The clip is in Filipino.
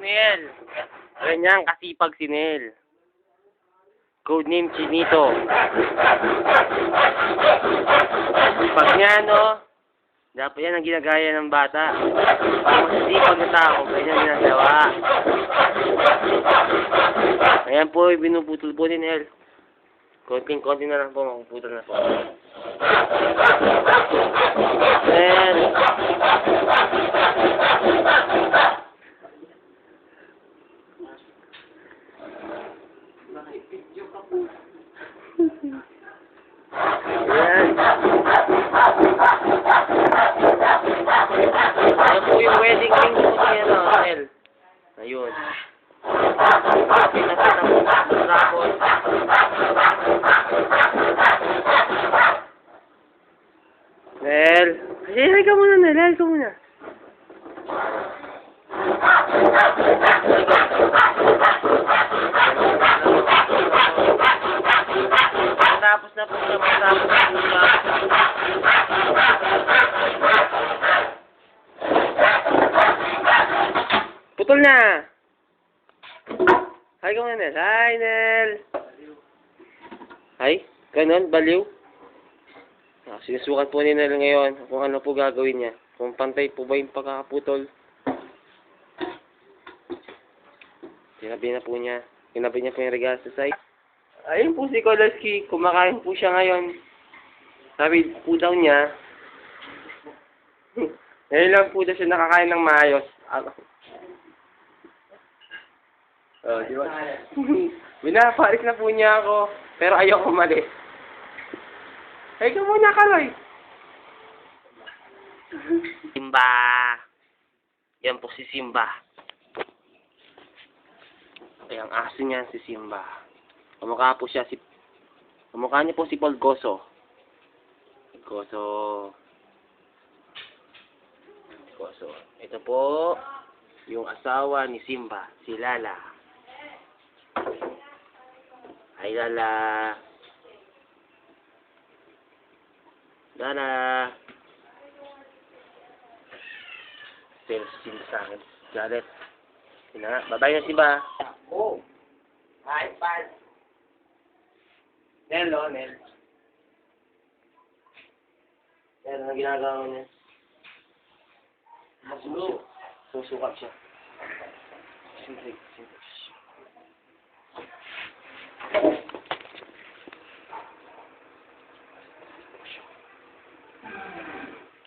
Nel. Ganyan, kasipag si Nel. Codename Chinito. Pag niya, no? Dapat yan ang ginagaya ng bata. Pag masisipag na tao, ganyan ginagawa. Ayan po, binuputol po ni Nel. Konting-konti na lang po, makuputol na po. Nel. Ayan. Ayan po yung wedding ring po niya, no, Nel. Ayun. Pinapit ang rapon. Nel. Ay, ka muna, Nel. Ay, ka muna. Matapos na po siya, matapos na po siya. Putol na! Hi ka muna, Nel. Hi, Nel! Hi? Ganon? Baliw? Sinusukat po ni Nel ngayon kung ano po gagawin niya. Kung pantay po ba yung pagkakaputol. Tinabi na po niya. Tinabi niya po yung regalo sa site. Ayun po si Koloski. Kumakain po siya ngayon. Sabi po daw niya. Ngayon lang po daw siya nakakain ng maayos. Oh, di ba? Binaparis na po niya ako. Pero ayoko umalis. Ay, ka muna, Kaloy. Simba. Yan po si Simba. Ay, ang aso niyan si Simba. Kamukha po siya kamukha niya po si Paul Goso. Goso. Ito po yung asawa ni Simba, si Lala. Ay, Lala. Lala. Pero Simba sa akin. Galit. Bye-bye na Simba. Oh. Hi, Pat. Nel, no? Nel. Nel, ano ginagawa mo niya? Susukat siya. Siyempre.